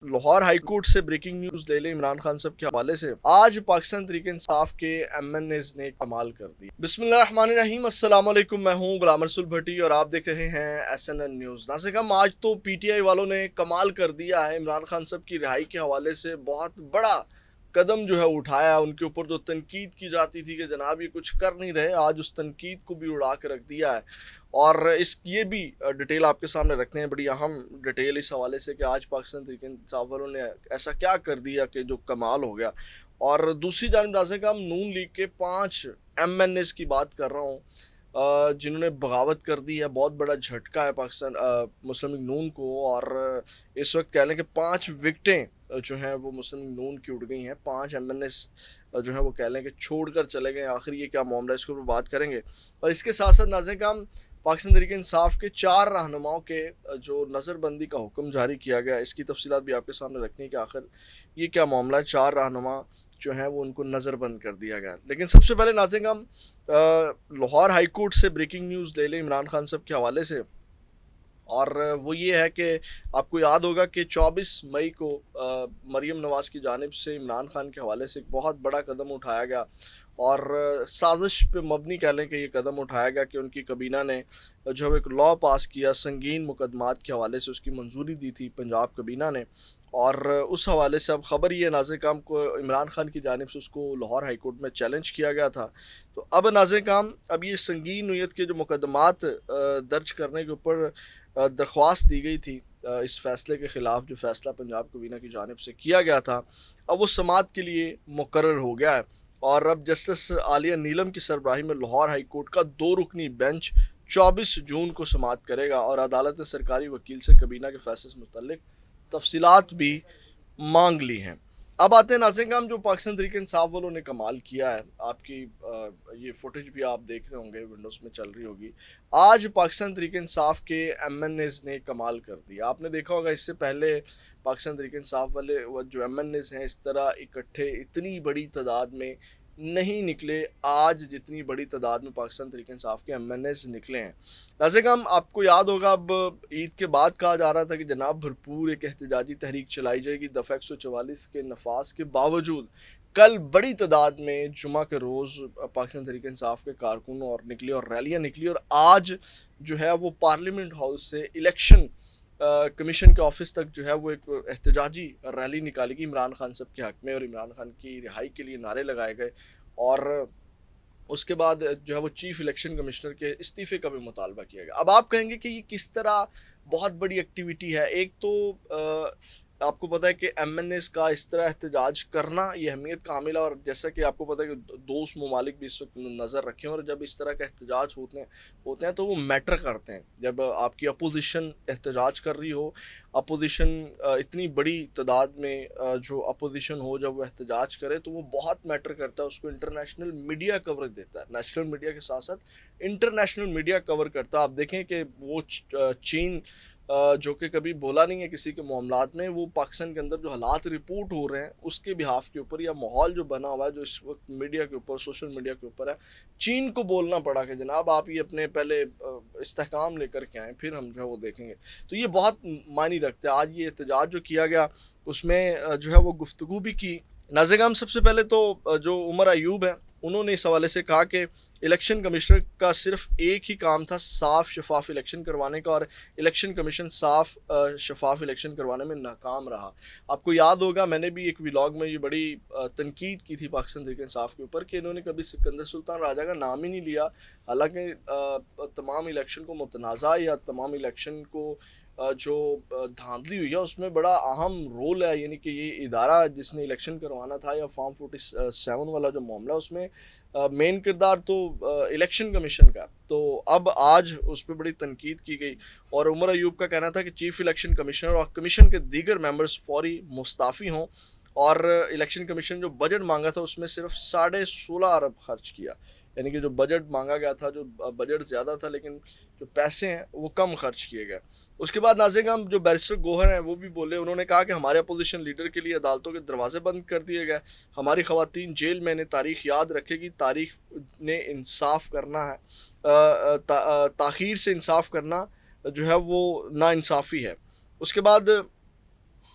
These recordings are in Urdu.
لاہور ہائی کورٹ سے بریکنگ نیوز لے لیں عمران خان صاحب کے حوالے سے۔ آج پاکستان تحریک انصاف کے ایم این ایز نے کمال کر دی۔ بسم اللہ الرحمن الرحیم، السلام علیکم، میں ہوں غلام رسول بھٹی اور آپ دیکھ رہے ہیں ایس این این نیوز۔ ناظرین، آج تو پی ٹی آئی والوں نے کمال کر دیا ہے۔ عمران خان صاحب کی رہائی کے حوالے سے بہت بڑا قدم جو ہے اٹھایا۔ ان کے اوپر جو تنقید کی جاتی تھی کہ جناب یہ کچھ کر نہیں رہے، آج اس تنقید کو بھی اڑا کے رکھ دیا ہے۔ اور یہ بھی ڈیٹیل آپ کے سامنے رکھتے ہیں، بڑی اہم ڈیٹیل اس حوالے سے کہ آج پاکستان تحریک انصاف والوں نے ایسا کیا کر دیا کہ جو کمال ہو گیا۔ اور دوسری جانب ناظرین کا نون لیگ کے 5 ایم این ایز کی بات کر رہا ہوں جنہوں نے بغاوت کر دی ہے۔ بہت بڑا جھٹکا ہے پاکستان مسلم لیگ نون کو، اور اس وقت کہہ لیں کہ 5 وکٹیں جو ہیں وہ مسلم لیگ نون کی اڑ گئی ہیں۔ 5 ایم این ایس جو ہیں وہ کہہ لیں کہ چھوڑ کر چلے گئے۔ آخر یہ کیا معاملہ ہے، اس کے اوپر بات کریں گے۔ اور اس کے ساتھ ساتھ ناظرین کا پاکستان تحریک انصاف کے 4 رہنماؤں کے جو نظر بندی کا حکم جاری کیا گیا، اس کی تفصیلات بھی آپ کے سامنے رکھنی ہے کہ آخر یہ کیا معاملہ ہے۔ 4 رہنما جو ہیں وہ ان کو نظر بند کر دیا گیا۔ لیکن سب سے پہلے ناظرین ہم لاہور ہائی کورٹ سے بریکنگ نیوز لے لیں عمران خان صاحب کے حوالے سے، اور وہ یہ ہے کہ آپ کو یاد ہوگا کہ 24 مئی کو مریم نواز کی جانب سے عمران خان کے حوالے سے ایک بہت بڑا قدم اٹھایا گیا، اور سازش پہ مبنی کہہ لیں کہ یہ قدم اٹھایا گیا کہ ان کی کابینہ نے جو ایک لاء پاس کیا، سنگین مقدمات کے حوالے سے اس کی منظوری دی تھی پنجاب کابینہ نے۔ اور اس حوالے سے اب خبر یہ ہے ناظرین کام کو عمران خان کی جانب سے اس کو لاہور ہائی کورٹ میں چیلنج کیا گیا تھا۔ تو اب ناظرین کام اب یہ سنگین نوعیت کے جو مقدمات درج کرنے کے اوپر درخواست دی گئی تھی اس فیصلے کے خلاف، جو فیصلہ پنجاب کابینہ کی جانب سے کیا گیا تھا، اب وہ سماعت کے لیے مقرر ہو گیا ہے۔ اور اب جسٹس عالیہ نیلم کی سربراہی میں لاہور ہائی کورٹ کا 2 رکنی بینچ 24 جون کو سماعت کرے گا، اور عدالت نے سرکاری وکیل سے کابینہ کے فیصلے سے متعلق تفصیلات بھی مانگ لی ہیں۔ اب آتے ہیں ناظرین ہم جو پاکستان تحریک انصاف والوں نے کمال کیا ہے۔ آپ کی یہ فوٹیج بھی آپ دیکھ رہے ہوں گے، ونڈوز میں چل رہی ہوگی۔ آج پاکستان تحریک انصاف کے ایم این ایز نے کمال کر دیا۔ آپ نے دیکھا ہوگا اس سے پہلے پاکستان تحریک انصاف والے جو ایم این ایز ہیں اس طرح اکٹھے اتنی بڑی تعداد میں نہیں نکلے، آج جتنی بڑی تعداد میں پاکستان تحریک انصاف کے ایم این ایز نکلے ہیں۔ ویسے کہ آپ کو یاد ہوگا اب عید کے بعد کہا جا رہا تھا کہ جناب بھرپور ایک احتجاجی تحریک چلائی جائے گی، دفعہ 144 کے نفاذ کے باوجود کل بڑی تعداد میں جمعہ کے روز پاکستان تحریک انصاف کے کارکنوں اور نکلی اور ریلیاں نکلی، اور آج جو ہے وہ پارلیمنٹ ہاؤس سے الیکشن کمیشن کے آفس تک جو ہے وہ ایک احتجاجی ریلی نکالی گئی عمران خان صاحب کے حق میں، اور عمران خان کی رہائی کے لیے نعرے لگائے گئے، اور اس کے بعد جو ہے وہ چیف الیکشن کمشنر کے استعفے کا بھی مطالبہ کیا گیا۔ اب آپ کہیں گے کہ یہ کس طرح بہت بڑی ایکٹیویٹی ہے۔ ایک تو آپ کو پتہ ہے کہ ایم این ایز کا اس طرح احتجاج کرنا یہ اہمیت کا حامل ہے، اور جیسا کہ آپ کو پتہ ہے کہ دوست ممالک بھی اس وقت نظر رکھیں، اور جب اس طرح کا احتجاج ہوتے ہیں تو وہ میٹر کرتے ہیں۔ جب آپ کی اپوزیشن احتجاج کر رہی ہو، اپوزیشن اتنی بڑی تعداد میں جو اپوزیشن ہو جب وہ احتجاج کرے تو وہ بہت میٹر کرتا ہے، اس کو انٹرنیشنل میڈیا کوریج دیتا ہے، نیشنل میڈیا کے ساتھ ساتھ انٹرنیشنل میڈیا کور کرتا ہے۔ آپ دیکھیں کہ وہ چین جو کہ کبھی بولا نہیں ہے کسی کے معاملات میں، وہ پاکستان کے اندر جو حالات رپورٹ ہو رہے ہیں اس کے بہاف کے اوپر، یا ماحول جو بنا ہوا ہے جو اس وقت میڈیا کے اوپر، سوشل میڈیا کے اوپر ہے، چین کو بولنا پڑا کہ جناب آپ یہ اپنے پہلے استحکام لے کر کے آئیں، پھر ہم جو ہے وہ دیکھیں گے۔ تو یہ بہت معنی رکھتا ہے۔ آج یہ احتجاج جو کیا گیا اس میں جو ہے وہ گفتگو بھی کی۔ ناظرین سب سے پہلے تو جو عمر ایوب ہیں انہوں نے اس حوالے سے کہا کہ الیکشن کمشنر کا صرف ایک ہی کام تھا، صاف شفاف الیکشن کروانے کا، اور الیکشن کمیشن صاف شفاف الیکشن کروانے میں ناکام رہا۔ آپ کو یاد ہوگا میں نے بھی ایک ولاگ میں یہ بڑی تنقید کی تھی پاکستان تحریک انصاف کے اوپر کہ انہوں نے کبھی سکندر سلطان راجہ کا نام ہی نہیں لیا، حالانکہ تمام الیکشن کو متنازع یا تمام الیکشن کو جو دھاندلی ہوئی ہے اس میں بڑا اہم رول ہے، یعنی کہ یہ ادارہ جس نے الیکشن کروانا تھا یا فارم 47 والا جو معاملہ اس میں مین کردار تو الیکشن کمیشن کا۔ تو اب آج اس پہ بڑی تنقید کی گئی، اور عمر ایوب کا کہنا تھا کہ چیف الیکشن کمشنر اور کمیشن کے دیگر ممبرز فوری مستعفی ہوں، اور الیکشن کمیشن جو بجٹ مانگا تھا اس میں صرف 16.5 ارب خرچ کیا، یعنی کہ جو بجٹ مانگا گیا تھا، جو بجٹ زیادہ تھا لیکن جو پیسے ہیں وہ کم خرچ کیے گئے۔ اس کے بعد ناظرین ہم جو بیرسٹر گوہر ہیں وہ بھی بولے، انہوں نے کہا کہ ہمارے اپوزیشن لیڈر کے لیے عدالتوں کے دروازے بند کر دیے گئے، ہماری خواتین جیل میں نے، تاریخ یاد رکھے گی، تاریخ نے انصاف کرنا ہے، تاخیر سے انصاف کرنا جو ہے وہ نا انصافی ہے۔ اس کے بعد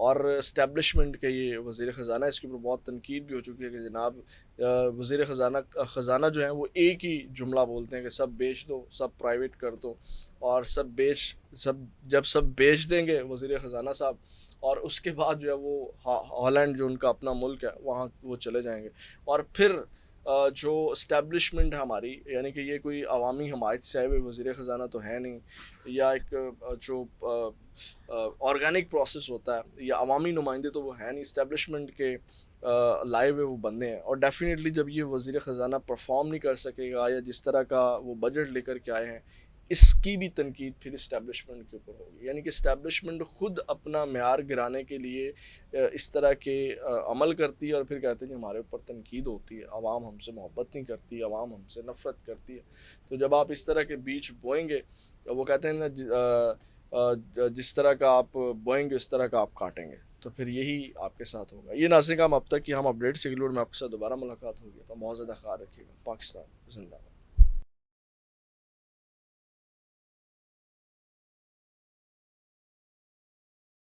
اور اسٹیبلشمنٹ کے یہ وزیر خزانہ اس کے اوپر بہت تنقید بھی ہو چکی ہے کہ جناب وزیر خزانہ جو ہیں وہ ایک ہی جملہ بولتے ہیں کہ سب بیچ دو، سب پرائیویٹ کر دو، اور جب سب بیچ دیں گے وزیر خزانہ صاحب، اور اس کے بعد جو ہے وہ ہالینڈ جو ان کا اپنا ملک ہے وہاں وہ چلے جائیں گے، اور پھر جو اسٹیبلشمنٹ ہے ہماری، یعنی کہ یہ کوئی عوامی حمایت سے آئے ہوئے وزیر خزانہ تو ہے نہیں، یا ایک جو آرگینک پروسیس ہوتا ہے یا عوامی نمائندے تو وہ ہے نہیں، اسٹیبلشمنٹ کے لائے ہوئے وہ بندے ہیں، اور ڈیفینیٹلی جب یہ وزیر خزانہ پرفارم نہیں کر سکے گا، یا جس طرح کا وہ بجٹ لے کر کے آئے ہیں، اس کی بھی تنقید پھر اسٹیبلشمنٹ کے اوپر ہوگی، یعنی کہ اسٹیبلشمنٹ خود اپنا معیار گرانے کے لیے اس طرح کے عمل کرتی ہے، اور پھر کہتے ہیں کہ ہمارے اوپر تنقید ہوتی ہے، عوام ہم سے محبت نہیں کرتی، عوام ہم سے نفرت کرتی ہے۔ تو جب آپ اس طرح کے بیج بوئیں گے، وہ کہتے ہیں نا جس طرح کا آپ بوئیں گے اس طرح کا آپ کاٹیں گے، تو پھر یہی آپ کے ساتھ ہوگا۔ یہ ناظرین کا اب تک کہ ہم اپڈیٹ سے میں آپ کے ساتھ دوبارہ ملاقات ہوگی، تو بہت زیادہ خیال رکھیے گا۔ پاکستان زندہ باد۔